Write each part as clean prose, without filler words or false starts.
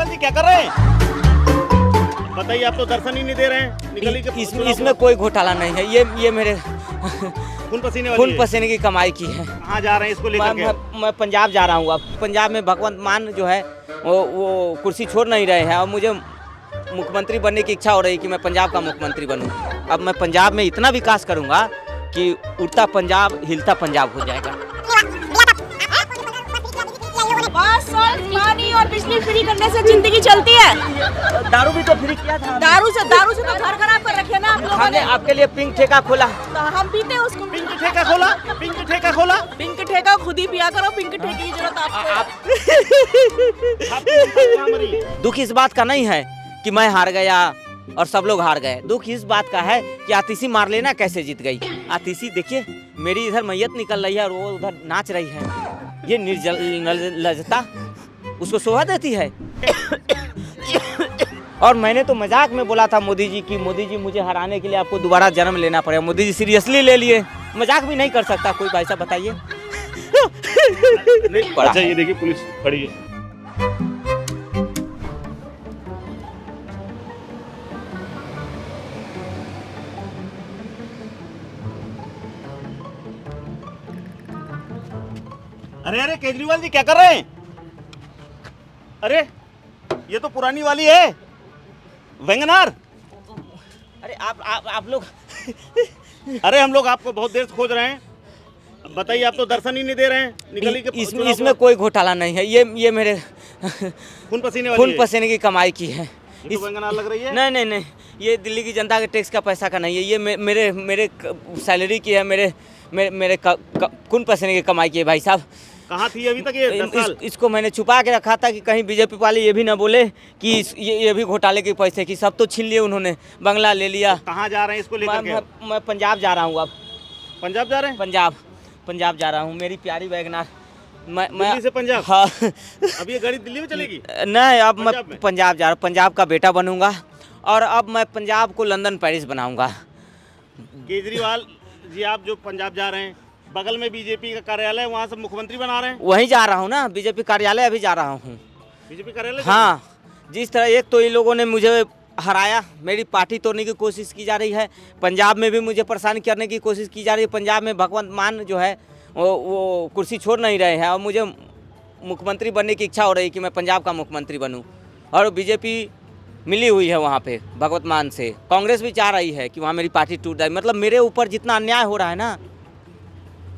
केजरीवाल जी क्या कर रहे हैं? बताइए, आप तो दर्शन ही नहीं दे रहे हैं। निकलिए के इसमें कोई घोटाला नहीं है। ये मेरे खून पसीने वाली खून है। पसीने की कमाई की है। कहाँ जा रहे हैं इसको लेकर के? मैं पंजाब जा रहा हूँ। अब पंजाब में भगवंत मान जो है वो कुर्सी छोड़ नहीं रहे हैं और मुझे मुख्यमंत्री बनने की इच्छा हो रही है कि मैं पंजाब का मुख्यमंत्री बनूं। अब मैं पंजाब में इतना विकास करूंगा कि उड़ता पंजाब हिलता पंजाब हो जाएगा। बस पानी और बिजली फ्री करने से जिंदगी चलती है। दारू भी तो फ्री किया था। दारू से तो घर खराब कर रखे ना आप लोगों हमने ने। आपके लिए पिंक ठेका खोला। तो हम पीते हैं उसको। पिंक ठेका खोला? पिंक ठेका खोला? पिंक ठेका खुद ही पिया करो। पिंक ठेके की जरूरत आपको। आप दुख इस बात का नहीं है कि मैं हार गया और सब लोग हार गए। दुख इस बात का है कि आतिशी मार लेना कैसे जीत गई। आतिशी देखिए, मेरी इधर मैयत निकल रही है और वो उधर नाच रही है। ये निर्लजता उसको शोभा देती है। और मैंने तो मजाक में बोला था मोदी जी की, मोदी जी मुझे हराने के लिए आपको दोबारा जन्म लेना पड़ेगा। मोदी जी सीरियसली ले लिए। मजाक भी नहीं कर सकता कोई भाई साहब, बताइए। अच्छा, ये देखिए पुलिस खड़ी है। अरे अरे केजरीवाल जी क्या कर रहे हैं? अरे ये तो पुरानी वाली है, वैगनआर। अरे आप लोग अरे हम लोग आपको बहुत देर से खोज रहे हैं। बताइए, आप तो दर्शन ही नहीं दे रहे हैं। निकलिए के इसमें कोई घोटाला नहीं है। ये मेरे खून पसीने खून पसीने की कमाई की है। ये तो वैगनआर लग रही है। नहीं, ये दिल्ली की जनता के टैक्स का पैसा का नहीं है। ये मेरे सैलरी की है। मेरे खून पसीने की कमाई की है भाई साहब। कहाँ थी अभी तक ये 10 साल? इसको मैंने छुपा के रखा था कि कहीं बीजेपी वाले ये भी ना बोले कि ये भी घोटाले के पैसे की। सब तो छीन लिए उन्होंने, बंगला ले लिया। कहाँ जा रहे हैं इसको लेकर के? मैं पंजाब जा रहा हूँ। अब पंजाब जा रहे हैं? पंजाब जा रहा हूँ। मेरी प्यारी वैगनआर। दिल्ली से पंजाब? हाँ। अब ये गाड़ी दिल्ली में चलेगी? नहीं, अब मैं पंजाब में? पंजाब जा रहा हूँ। पंजाब का बेटा बनूंगा और अब मैं पंजाब को लंदन पेरिस बनाऊंगा। केजरीवाल जी, आप जो पंजाब जा रहे हैं, बगल में बीजेपी का कार्यालय है, वहाँ से मुख्यमंत्री बना रहे हैं? वहीं जा रहा हूँ ना, बीजेपी कार्यालय अभी जा रहा हूँ। बीजेपी कार्यालय? हाँ, जिस तरह एक तो इन लोगों ने मुझे हराया, मेरी पार्टी तोड़ने की कोशिश की जा रही है। पंजाब में भी मुझे परेशान करने की कोशिश की जा रही है। पंजाब में भगवंत मान जो है वो कुर्सी छोड़ नहीं रहे हैं और मुझे मुख्यमंत्री बनने की इच्छा हो रही है कि मैं पंजाब का मुख्यमंत्री बनूं। और बीजेपी मिली हुई है वहाँ पे भगवंत मान से। कांग्रेस भी चाह रही है कि वहाँ मेरी पार्टी टूट जाए। मतलब मेरे ऊपर जितना अन्याय हो रहा है ना,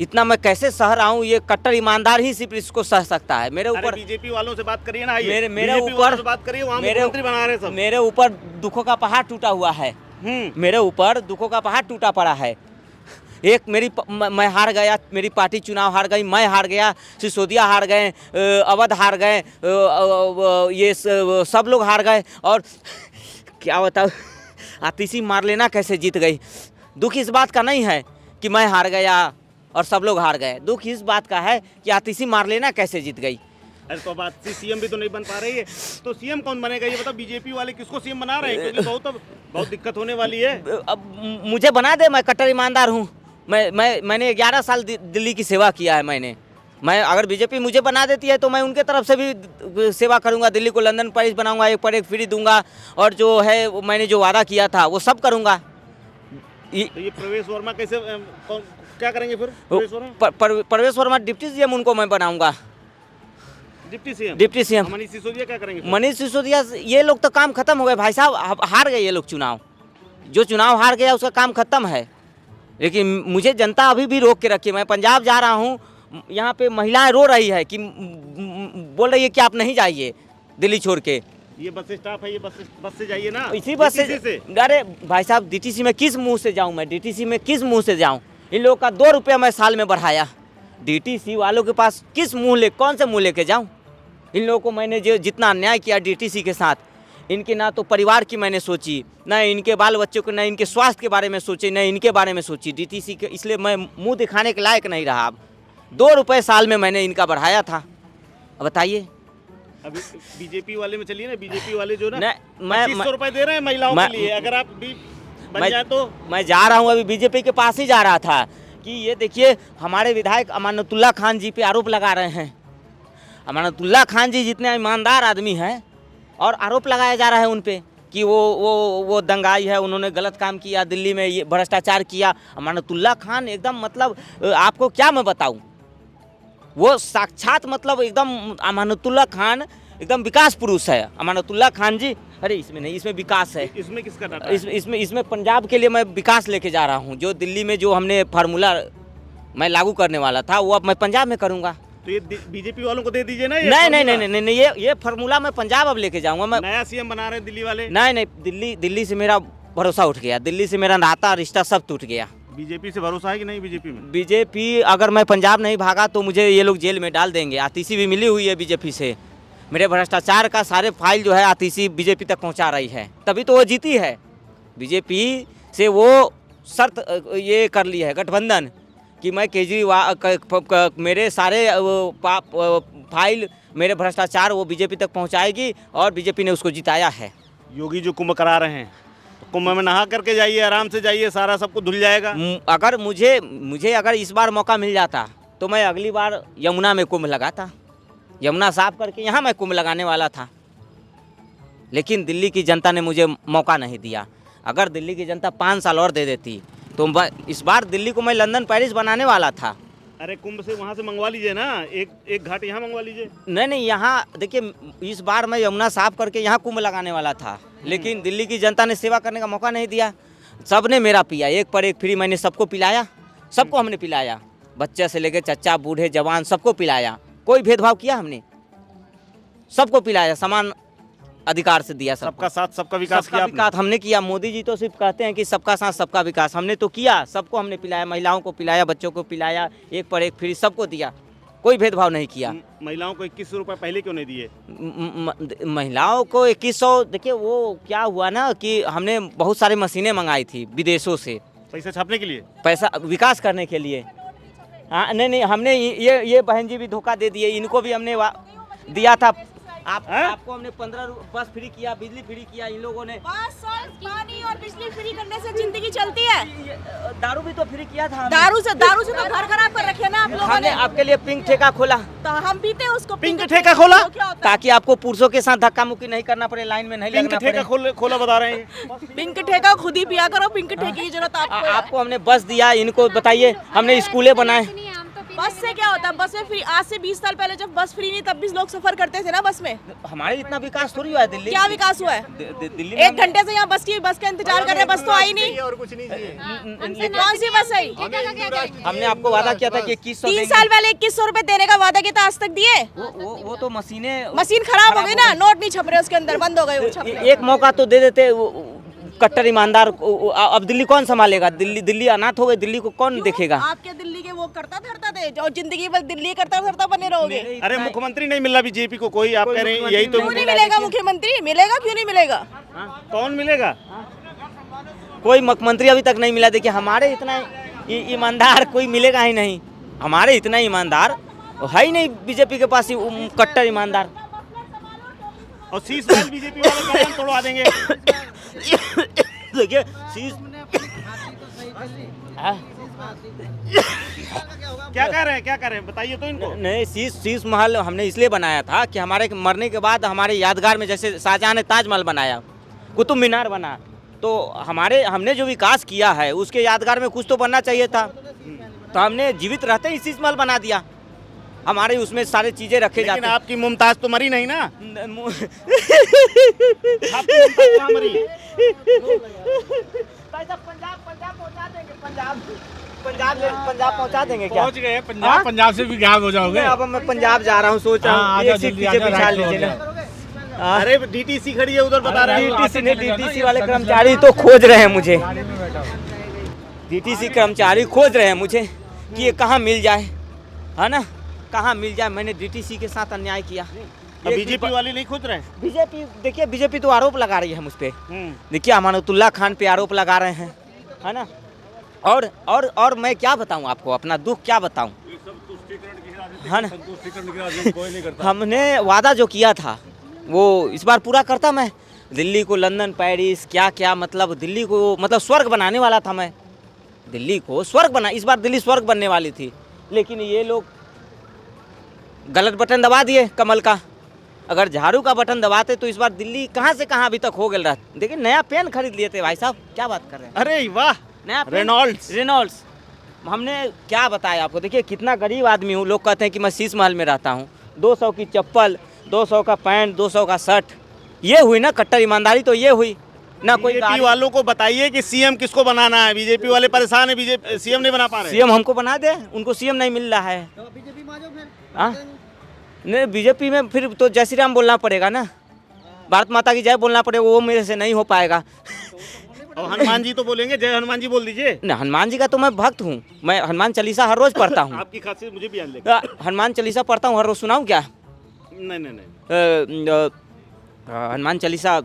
इतना मैं कैसे सह रहा हूँ। ये कट्टर ईमानदार ही सिर्फ इसको सह सकता है। मेरे ऊपर बीजेपी वालों से बात करिए ना। मेरे ऊपर बात करिए, वहाँ मुख्यमंत्री बना रहे हैं सब। मेरे ऊपर दुखों का पहाड़ टूटा हुआ है। मेरे ऊपर दुखों का पहाड़ टूटा पड़ा है। एक मैं हार गया, मेरी पार्टी चुनाव हार गई, मैं हार गया, सिसोदिया हार गए, अवध हार गए, ये सब लोग हार गए। और क्या बताऊँ, आतिशी मार लेना कैसे जीत गई। दुख इस बात का नहीं है कि मैं हार गया और सब लोग हार गए। दुख इस बात का है कि आतिशी मार लेना कैसे जीत गई। अरे तो बात सीएम भी तो नहीं बन पा रही है, तो सीएम कौन बनेगा ये बताओ? बीजेपी वाले किसको सीएम बना रहे हैं? क्योंकि बहुत दिक्कत होने वाली है। अब मुझे बना दे, मैं कट्टर ईमानदार हूँ। मैंने 11 साल दिल्ली की सेवा किया है। मैं अगर बीजेपी मुझे बना देती है तो मैं उनके तरफ से भी सेवा करूंगा। दिल्ली को लंदन पेरिस बनाऊंगा, एक पर एक फ्री दूंगा और जो है मैंने जो वादा किया था वो सब करूंगा। तो ये प्रवेश वर्मा कैसे क्या करेंगे फिर? प्रवेश वर्मा डिप्टी सीएम उनको मैं बनाऊंगा। डिप्टी सीएम मनीष सिसोदिया क्या करेंगे? मनीष सिसोदिया, ये लोग तो काम खत्म हो गए भाई साहब। हार गए ये लोग चुनाव। जो चुनाव हार गया उसका काम खत्म है। लेकिन मुझे जनता अभी भी रोक के रखी है। मैं पंजाब जा रहा हूँ, यहाँ पे महिलाएं रो रही है कि बोल रही है कि आप नहीं जाइए दिल्ली छोड़ के। ये बस स्टॉप है, ये बस से जाइए ना। इसी बस से। अरे भाई साहब, डीटीसी में किस मुंह से जाऊँ मैं? डीटीसी में किस मुंह से जाऊँ? इन लोगों का 2 रुपया मैं साल में बढ़ाया। डीटीसी वालों के पास किस मुँह कौन से मुँह लेके जाऊँ? इन लोगों को मैंने जो जितना अन्याय किया डीटीसी के साथ, इनके ना तो परिवार की मैंने सोची, ना इनके बाल बच्चों को, ना इनके स्वास्थ्य के बारे में सोची, ना इनके बारे में सोची डीटीसी के। इसलिए मैं मुंह दिखाने के लायक नहीं रहा। अब 2 रुपये साल में मैंने इनका बढ़ाया था। अब बताइए। अभी बीजेपी वाले में चलिए ना। बीजेपी वाले जो ना मैं 2500 रुपए दे रहे हैं महिलाओं के लिए। अगर आप भी बन जाए तो मैं जा रहा हूँ। अभी बीजेपी के पास ही जा रहा था कि ये देखिए हमारे विधायक अमानतुल्लाह खान जी पे आरोप लगा रहे हैं। अमानतुल्लाह खान जी जितने ईमानदार आदमी हैं और आरोप लगाया जा रहा है उन पे कि वो दंगाई है, उन्होंने गलत काम किया, दिल्ली में ये भ्रष्टाचार किया। अमानतुल्लाह खान एकदम मतलब आपको क्या मैं बताऊं, वो साक्षात मतलब एकदम अमानतुल्लाह खान एकदम विकास पुरुष है अमानतुल्लाह खान जी। अरे इसमें नहीं, इसमें विकास है। इसमें किसका डाटा? इसमें पंजाब के लिए मैं विकास लेके जा रहा हूँ। जो दिल्ली में जो हमने फार्मूला मैं लागू करने वाला था वो अब मैं पंजाब में करूँगा। तो ये बीजेपी वालों को दे दीजिए ना। नहीं, ये फार्मूला मैं पंजाब अब लेके जाऊंगा। मैं नया सीएम बना रहे हैं दिल्ली वाले। नहीं, दिल्ली से मेरा भरोसा उठ गया, दिल्ली से मेरा नाता रिश्ता सब टूट गया। बीजेपी से भरोसा है कि नहीं? बीजेपी में बीजेपी अगर मैं पंजाब नहीं भागा तो मुझे ये लोग जेल में डाल देंगे। आतिशी भी मिली हुई है बीजेपी से, मेरे भ्रष्टाचार का सारे फाइल जो है आतिशी बीजेपी तक पहुंचा रही है, तभी तो वो जीती है। बीजेपी से वो शर्त ये कर ली है गठबंधन कि मैं केजरीवाल मेरे सारे फाइल मेरे भ्रष्टाचार वो बीजेपी तक पहुंचाएगी और बीजेपी ने उसको जिताया है। योगी जो कुंभ करा रहे हैं, तो कुंभ में नहा करके जाइए, आराम से जाइए, सारा सबको धुल जाएगा। अगर मुझे अगर इस बार मौका मिल जाता तो मैं अगली बार यमुना में कुंभ लगाता, यमुना साफ करके यहाँ मैं कुंभ लगाने वाला था। लेकिन दिल्ली की जनता ने मुझे मौका नहीं दिया। अगर दिल्ली की जनता 5 साल और दे देती तो इस बार दिल्ली को मैं लंदन पेरिस बनाने वाला था। अरे कुंभ से वहाँ से मंगवा लीजिए ना, एक घाट यहाँ मंगवा लीजिए। नहीं, यहाँ देखिए, इस बार मैं यमुना साफ करके यहाँ कुंभ लगाने वाला था, लेकिन दिल्ली की जनता ने सेवा करने का मौका नहीं दिया। सबने मेरा पिया, एक पर एक फ्री मैंने सबको पिलाया, सबको हमने पिलाया, बच्चे से लेकर चच्चा बूढ़े जवान सबको पिलाया, कोई भेदभाव किया हमने, सबको पिलाया, समान अधिकार से दिया। सबका साथ सबका विकास किया आपने। विकास हमने किया। मोदी जी तो सिर्फ कहते हैं कि सबका साथ सबका विकास, हमने तो किया, सबको हमने पिलाया, महिलाओं को पिलाया, बच्चों को पिलाया, एक पर एक फ्री सबको दिया, कोई भेदभाव नहीं किया। महिलाओं को 2100 रुपये पहले क्यों नहीं दिए? महिलाओं को 2100, देखिए वो क्या हुआ ना कि हमने बहुत सारी मशीनें मंगाई थी विदेशों से, पैसा छापने के लिए, पैसा विकास करने के लिए। हाँ नहीं, हमने ये बहन जी भी धोखा दे दिए, इनको भी हमने दिया था। आपको हमने 15 बस फ्री किया, बिजली फ्री किया, इन लोगों ने बस और पानी और बिजली फ्री करने से जिंदगी चलती है। दारू भी तो फ्री किया था। दारू से तो घर खराब कर रखे ना आप लोगों हमने ने। आपके लिए पिंक ठेका खोला, तो हम पीते उसको। पिंक ठेका खोला ताकि आपको पुरुषों के साथ धक्का मुक्की नहीं करना पड़े, लाइन में नहीं लगना पड़े। पिंक ठेका खोला बता रहे हैं। पिंक ठेका खुद ही पिया करो, पिंक ठेके की जरूरत आपको हमने बस दिया, इनको बताइए, हमने स्कूलें बनाए। बस से क्या होता है? बस में फ्री, आज से 20 साल पहले जब बस फ्री नहीं तब भी लोग सफर करते थे ना बस में। हमारे इतना विकास थोड़ी हुआ है दिल्ली। क्या विकास हुआ है? दिल्ली 1 घंटे से यहाँ बस का इंतजार कर रहे हैं, बस तो आई नहीं। और कुछ नहीं चाहिए। कौन सी बस आई? हमने आपको वादा किया था कि 2100 3 साल पहले 2100 रुपए देने का वादा किया था, आज तक दिए? वो तो मशीन खराब हो गई ना, नोट नहीं छप रहे उसके अंदर, बंद हो गए वो छपने। एक मौका तो दे देते, कट्टर ईमानदार। अब दिल्ली कौन संभालेगा? दिल्ली अनाथ हो गई, दिल्ली को कौन देखेगा? आपके दिल्ली के वो करता धरता थे जो जिंदगी भर दिल्ली करता धरता बने रहोगे। अरे मुख्यमंत्री नहीं मिल रहा बीजेपी को कोई, आप कह रहे हैं यही तो। क्यों नहीं मिलेगा मुख्यमंत्री? मिलेगा, क्यों नहीं मिलेगा? कौन मिलेगा? कोई मुख्यमंत्री अभी तक नहीं मिला। देखिए हमारे इतना ईमानदार कोई मिलेगा ही नहीं, हमारे इतना ईमानदार है ही नहीं बीजेपी के पास, कट्टर ईमानदार। और शीश महल बीजेपी वाले कौन तोड़वा देंगे? देखिए शीश क्या कह रहे हैं बताइए तो इनको। नहीं, शीश महल हमने इसलिए बनाया था कि हमारे मरने के बाद हमारे यादगार में, जैसे शाहजहां ने ताजमहल बनाया, कुतुब मीनार बना, तो हमने जो विकास किया है उसके यादगार में कुछ तो बनना चाहिए था। तो हमने जीवित रहते ही शीश महल बना दिया। हमारे उसमें सारी चीजें रखे जाते हैं। आपकी मुमताज तो मरी नहीं ना? आपकी मुमताज कहाँ मरी? पंजाब पहुंचा देंगे, पंजाब पहुंचा देंगे क्या? पहुंच गए पंजाब। पंजाब से भी गायब हो जाओगे। अब मैं पंजाब जा रहा हूँ, सोच रहा हूँ एक सीट पीछे बिछा लीजिए ना। अरे डीटीसी खड़ी है उधर, बता रहे हैं। डीटीसी वाले कर्मचारी तो खोज रहे हैं मुझे, डीटीसी कर्मचारी खोज रहे हैं मुझे कि ये कहाँ मिल जाए, है ना, कहाँ मिल जाए। मैंने डीटीसी के साथ अन्याय किया। बीजेपी वाले नहीं खोज रहे हैं? बीजेपी, देखिए बीजेपी तो आरोप लगा रही है मुझ पे। देखिए अमानतुल्लाह खान पे आरोप लगा रहे हैं, है ना। और मैं क्या बताऊं आपको, अपना दुख क्या बताऊं, है ना। हमने वादा जो किया था वो इस बार पूरा करता मैं। दिल्ली को लंदन पेरिस क्या क्या, मतलब दिल्ली को मतलब स्वर्ग बनाने वाला था मैं। दिल्ली को स्वर्ग बना, इस बार दिल्ली स्वर्ग बनने वाली थी, लेकिन ये लोग गलत बटन दबा दिए कमल का, अगर झाड़ू का बटन दबाते तो इस बार दिल्ली कहाँ से कहाँ अभी तक हो गया। देखिए नया पेन खरीद लिए थे भाई साहब, क्या बात कर रहे हैं। अरे वाह, नया पेन, रेनॉल्ड्स। हमने क्या बताया आपको। देखिए कितना गरीब आदमी हूँ, लोग कहते हैं कि मैं शीश महल में रहता हूँ। 200 की चप्पल, 200 का पैंट, 200 का शर्ट, ये हुई ना कट्टर ईमानदारी। तो ये हुई ना। कोई बीजेपी वालों को बताइए कि सीएम किसको बनाना है। बीजेपी वाले परेशान है, बीजेपी सीएम नहीं बना पा रहे। सीएम हमको बना दे, उनको सीएम नहीं मिल रहा है। हाँ नहीं, बीजेपी में फिर तो जय श्री राम बोलना पड़ेगा ना, भारत माता की जय बोलना पड़ेगा, वो मेरे से नहीं हो पाएगा। और हनुमान जी तो बोलेंगे, जय हनुमान जी बोल दीजिए। न, हनुमान जी का तो मैं भक्त हूँ, मैं हनुमान चालीसा हर रोज पढ़ता हूँ। आपकी खासियत मुझे भी याद लगी। हनुमान चालीसा पढ़ता हूँ हर रोज, सुनाऊँ क्या? नहीं नहीं नहीं, हनुमान चालीसा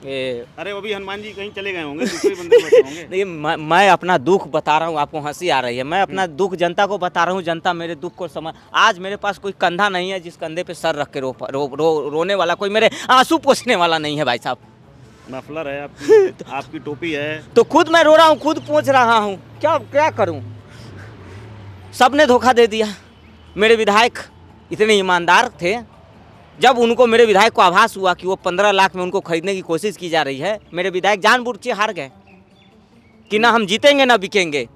अरे वो भी हनुमान जी कहीं चले गए होंगे, दूसरे बंदे बैठे होंगे। नहीं, मैं अपना दुख बता रहा हूँ, आपको हंसी आ रही है। मैं अपना दुख जनता को बता रहा हूँ, जनता मेरे दुख को समझ। आज मेरे पास कोई कंधा नहीं है जिस कंधे पे सर रख के रोने वाला, कोई मेरे आंसू पोंछने वाला नहीं है भाई साहब। मफलर है आपकी, आपकी टोपी है। तो खुद मैं रो रहा हूँ, खुद पोंछ रहा हूँ, क्या करूँ। सबने धोखा दे दिया। मेरे विधायक इतने ईमानदार थे, जब उनको मेरे विधायक को आभास हुआ कि वो 15 लाख में उनको खरीदने की कोशिश की जा रही है, मेरे विधायक जानबूझ के हार गए कि ना हम जीतेंगे ना बिकेंगे।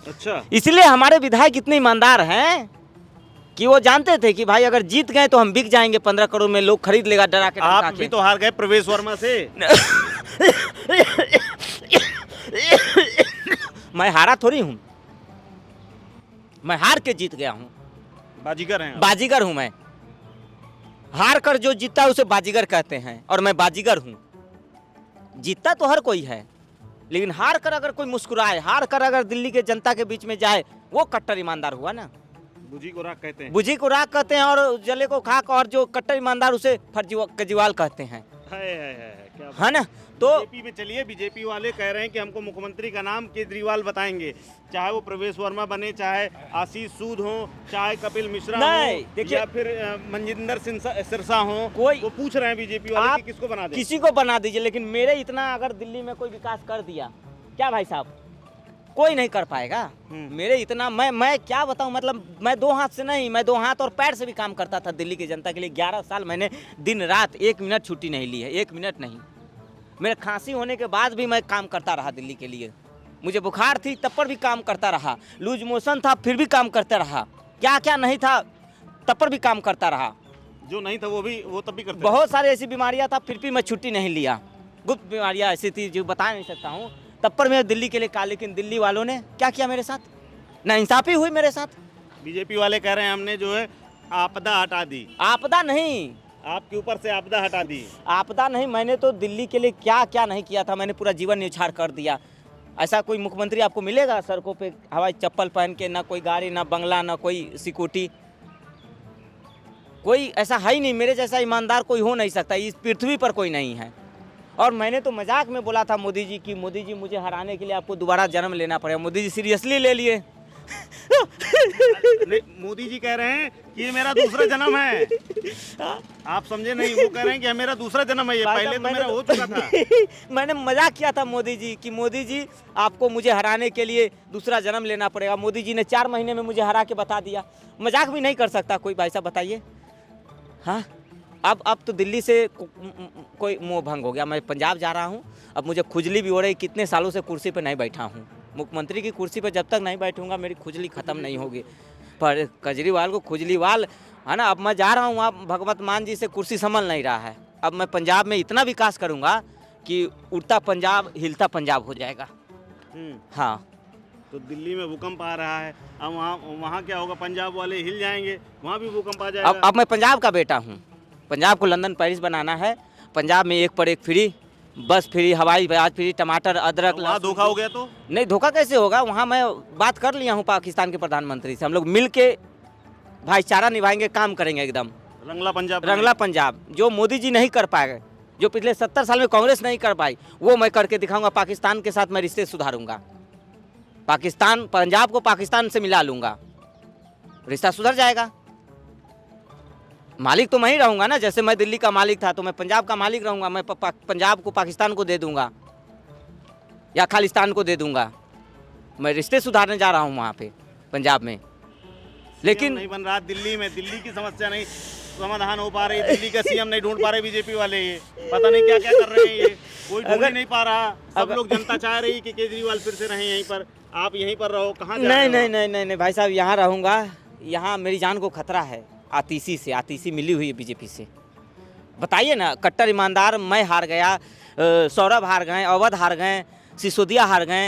अच्छा, इसलिए हमारे विधायक इतने ईमानदार हैं कि वो जानते थे कि भाई अगर जीत गए तो हम बिक जाएंगे, 15 करोड़ में लोग खरीद लेगा डरा के। आप भी तो हार गए प्रवेश वर्मा से। मैं हारा थोड़ी हूँ, मैं हार के जीत गया हूँ। बाजीगर हैं आप। बाजीगर हूँ मैं। हार कर जो जीतता है उसे बाजीगर कहते हैं, और मैं बाजीगर हूँ। जीतता तो हर कोई है, लेकिन हार कर अगर कोई मुस्कुराए, हार कर अगर दिल्ली के जनता के बीच में जाए, वो कट्टर ईमानदार हुआ ना। बुझी को राख कहते हैं। बुझी को राख कहते हैं, और जले को खाक, और जो कट्टर ईमानदार उसे केजरीवाल कहते हैं, है क्या है ना। तो बीजेपी में चलिए, बीजेपी वाले कह रहे हैं कि हमको मुख्यमंत्री का नाम केजरीवाल बताएंगे, चाहे वो प्रवेश वर्मा बने, चाहे आशीष सूद हो, चाहे कपिल मिश्रा नहीं, हो, देखिए, या फिर मनजिंदर सिरसा हो। कोई वो पूछ रहे हैं बीजेपी वाले कि किसको बना दे। किसी को बना दीजिए, लेकिन मेरे इतना अगर दिल्ली में कोई विकास कर दिया, क्या भाई साहब, कोई नहीं कर पाएगा। मेरे इतना मैं क्या बताऊं, मतलब मैं 2 हाथ से नहीं, मैं 2 हाथ और पैर से भी काम करता था दिल्ली की जनता के लिए। 11 साल मैंने दिन रात 1 मिनट छुट्टी नहीं ली है, 1 मिनट नहीं। मेरे खांसी होने के बाद भी मैं काम करता रहा दिल्ली के लिए। मुझे बुखार थी तब पर भी काम करता रहा, लूज मोशन था फिर भी काम करता रहा, क्या क्या नहीं था तब पर भी काम करता रहा। जो नहीं था वो तब भी करते बहुत सारी ऐसी बीमारियां था फिर भी मैं छुट्टी नहीं लिया। गुप्त बीमारियां ऐसी थी जो बता नहीं सकता हूँ, तब पर मैं दिल्ली के लिए कहा। लेकिन दिल्ली वालों ने क्या किया मेरे साथ, नाइंसाफी हुई मेरे साथ। बीजेपी वाले कह रहे हैं हमने जो है आपदा हटा दी। आपदा नहीं, आपके ऊपर से आपदा हटा दी। आपदा नहीं, मैंने तो दिल्ली के लिए क्या क्या नहीं किया था, मैंने पूरा जीवन न्यौछावर कर दिया। ऐसा कोई मुख्यमंत्री आपको मिलेगा सड़कों पे हवाई चप्पल पहन के, ना कोई गाड़ी, ना बंगला, ना कोई सिक्योरिटी, कोई ऐसा है ही नहीं। मेरे जैसा ईमानदार कोई हो नहीं सकता, इस पृथ्वी पर कोई नहीं है। और मैंने तो मजाक में बोला था मोदी जी की, मोदी जी मुझे हराने के लिए आपको दोबारा जन्म लेना पड़ेगा। मोदी जी सीरियसली ले लिए। मोदी जी कह रहे हैं कि ये मेरा दूसरा जन्म है। आप समझे नहीं, वो कह रहे हैं कि मेरा दूसरा जन्म है, ये पहले तो मेरा हो चुका था। मैंने मजाक किया था मोदी जी कि मोदी जी आपको मुझे हराने के लिए दूसरा जन्म लेना पड़ेगा। मोदी जी ने 4 महीने में मुझे हरा के बता दिया। मजाक भी नहीं कर सकता कोई भाई साहब, बताइए। हाँ, अब तो दिल्ली से कोई मोह भंग हो गया। मैं पंजाब जा रहा हूँ, अब मुझे खुजली भी हो रही। कितने सालों से कुर्सी पर नहीं बैठा हूँ, मुख्यमंत्री की कुर्सी पर जब तक नहीं बैठूंगा मेरी खुजली ख़त्म नहीं होगी। पर केजरीवाल को खुजलीवाल है ना। अब मैं जा रहा हूँ, आप भगवत मान जी से कुर्सी संभल नहीं रहा है। अब मैं पंजाब में इतना विकास करूँगा कि उड़ता पंजाब हिलता पंजाब हो जाएगा। हाँ, तो दिल्ली में भूकंप आ रहा है, अब वहाँ क्या होगा, पंजाब वाले हिल जाएंगे, वहाँ भी भूकंप आ जाएगा। अब मैं पंजाब का बेटा हूँ। पंजाब को लंदन पेरिस बनाना है। पंजाब में 1 पर 1 फ्री, बस फ्री, हवाई जहाज फ्री, टमाटर, अदरक। वहाँ धोखा हो गया तो नहीं, धोखा कैसे होगा। वहाँ मैं बात कर लिया हूँ पाकिस्तान के प्रधानमंत्री से, हम लोग मिल के भाईचारा निभाएंगे, काम करेंगे एकदम। रंगला पंजाब, रंगला पंजाब जो मोदी जी नहीं कर पाए, जो पिछले 70 साल में कांग्रेस नहीं कर पाई, वो मैं करके दिखाऊंगा। पाकिस्तान के साथ मैं रिश्ते सुधारूंगा, पाकिस्तान, पंजाब को पाकिस्तान से मिला लूंगा, रिश्ता सुधर जाएगा। मालिक तो मैं ही रहूंगा ना, जैसे मैं दिल्ली का मालिक था तो मैं पंजाब का मालिक रहूंगा। मैं पंजाब को पाकिस्तान को दे दूंगा या खालिस्तान को दे दूंगा। मैं रिश्ते सुधारने जा रहा हूं वहाँ पे पंजाब में। लेकिन नहीं बन रहा दिल्ली में, दिल्ली की समस्या नहीं समाधान हो पा रही, दिल्ली का सीएम नहीं ढूंढ पा रहे बीजेपी वाले, ये पता नहीं क्या क्या कर रहे हैं, ये कोई ढूंढ ही नहीं पा रहा। सब लोग जनता चाह रही कि केजरीवाल फिर से रहें यहीं पर, आप यहीं पर रहो, कहाँ जा रहे नहीं हो नहीं आप? नहीं नहीं नहीं भाई साहब, यहाँ रहूँगा। यहाँ मेरी जान को खतरा है। आतिशी से, आतिशी मिली हुई है बीजेपी से। बताइए ना, कट्टर ईमानदार मैं हार गया, सौरभ हार गए, अवध हार गए, सिसोदिया हार गए,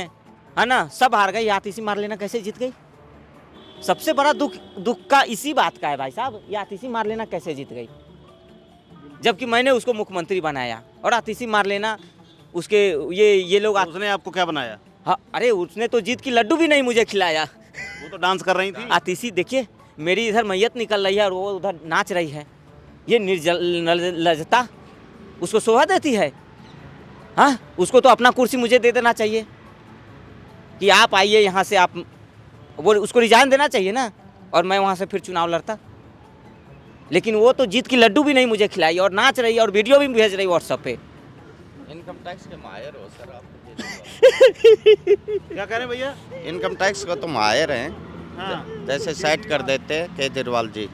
है ना, सब हार गए। ये आतिशी मार लेना कैसे जीत गई? सबसे बड़ा दुख का इसी बात का है भाई साहब, ये आतिशी मार लेना कैसे जीत गई, जबकि मैंने उसको मुख्यमंत्री बनाया। और आतिशी मार लेना उसके ये लोग उसने आपको क्या बनाया? हाँ, अरे उसने तो जीत की लड्डू भी नहीं मुझे खिलाया। वो तो डांस कर रही थी। आतिशी देखिए, मेरी इधर मैयत निकल रही है और वो उधर नाच रही है। ये निर्लजता उसको शोभा देती है? हाँ, उसको तो अपना कुर्सी मुझे दे देना चाहिए कि आप आइए यहाँ से, आप वो उसको रिजाइन देना चाहिए ना, और मैं वहाँ से फिर चुनाव लड़ता। लेकिन वो तो जीत की लड्डू भी नहीं मुझे खिलाई और नाच रही है और वीडियो भी भेज रही व्हाट्सएप पे। इनकम टैक्स के माहिर हो सर आप। क्या कह रहे हैं भैया? इनकम टैक्स का तो माहिर हैं, हाँ, जैसे सेट कर देते हैं केजरीवाल जी।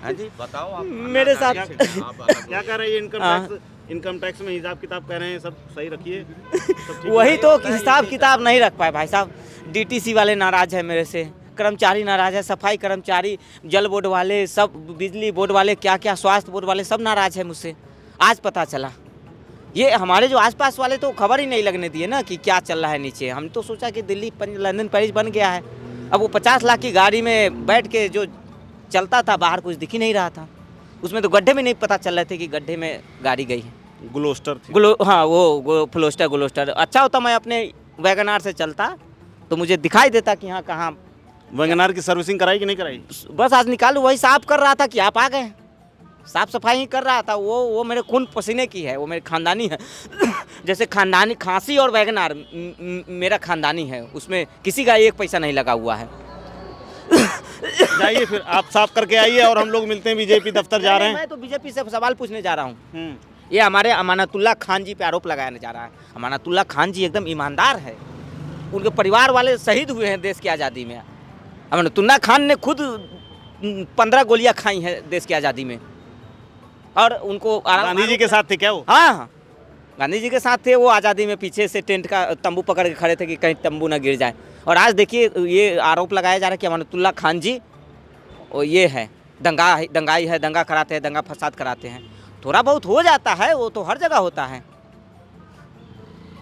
हाँ जी, बताओ आप। मेरे साथ क्या कह रहे हैं? हाँ। इनकम टैक्स में हिसाब किताब कह रहे हैं, सब सही रखिए, सब ठीक वही है। तो हिसाब किताब नहीं रख पाए भाई साहब। डीटीसी वाले नाराज है मेरे से, कर्मचारी नाराज है, सफाई कर्मचारी, जल बोर्ड वाले, सब बिजली बोर्ड वाले, क्या क्या स्वास्थ्य बोर्ड वाले, सब नाराज है मुझसे। आज पता चला। ये हमारे जो आसपास वाले तो खबर ही नहीं लगने दिए ना कि क्या चल रहा है नीचे। हम तो सोचा कि दिल्ली लंदन पेरिस बन गया है। अब वो 50 लाख की गाड़ी में बैठ के जो चलता था, बाहर कुछ दिख ही नहीं रहा था। उसमें तो गड्ढे में नहीं पता चल रहे थे कि गड्ढे में गाड़ी गई है। ग्लोस्टर थी। हाँ, वो फ्लोस्टर। अच्छा होता मैं अपने वैगनार से चलता तो मुझे दिखाई देता कि हाँ कहाँ। वैगनार की सर्विसिंग कराई कि नहीं कराई? बस आज निकालू, वही साफ कर रहा था कि आप आ गए। साफ सफाई ही कर रहा था। वो मेरे खून पसीने की है, वो मेरे खानदानी है। जैसे खानदानी खांसी और वैगनार मेरा खानदानी है, उसमें किसी का एक पैसा नहीं लगा हुआ है। जाइए फिर आप साफ करके आइए और हम लोग मिलते हैं, बीजेपी दफ्तर जा रहे हैं। मैं तो बीजेपी से सवाल पूछने जा रहा हूँ। ये हमारे अमानतुल्लाह खान जी पे आरोप लगाया जा रहा है। अमानतुल्लाह खान जी एकदम ईमानदार है, उनके परिवार वाले शहीद हुए हैं देश की आज़ादी में। अमानतुल्लाह खान ने खुद 15 गोलियां खाई हैं देश की आज़ादी में, और उनको गांधी जी के साथ थे क्या वो? हाँ, गांधी जी के साथ थे। वो आज़ादी में पीछे से टेंट का तंबू पकड़ के खड़े थे कि कहीं तंबू ना गिर जाए। और आज देखिए ये आरोप लगाया जा रहा है कि अमानतुल्लाह खान जी और ये है दंगाई है, दंगा कराते हैं, दंगा फसाद कराते हैं। थोड़ा बहुत हो जाता है, वो तो हर जगह होता है,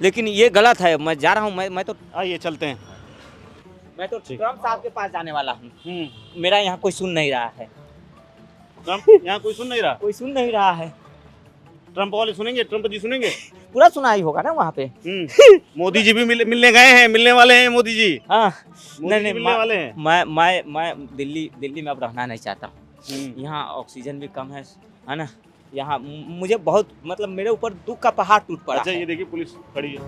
लेकिन ये गलत है। मैं जा रहा हूँ, मैं तो आइए चलते हैं। मैं तो ट्रम्प साहब के पास जाने वाला हूँ। मेरा यहाँ कोई सुन नहीं रहा है। ट्रम्प यहाँ कोई सुन नहीं रहा? कोई सुन नहीं रहा है। ट्रम्प वाले सुनेंगे? ट्रम्प जी सुनेंगे? पूरा सुनाई होगा ना वहाँ पे। मोदी जी भी मिलने गए हैं, मिलने वाले हैं मोदी जी। हाँ, मोदी जी मिलने वाले हैं। मैं दिल्ली में अब रहना नहीं चाहता। यहाँ ऑक्सीजन भी कम है ना। यहाँ मुझे बहुत मतलब मेरे ऊपर दुख का पहाड़ टूट पड़ा अच्छा, है। ये देखिए पुलिस खड़ी है।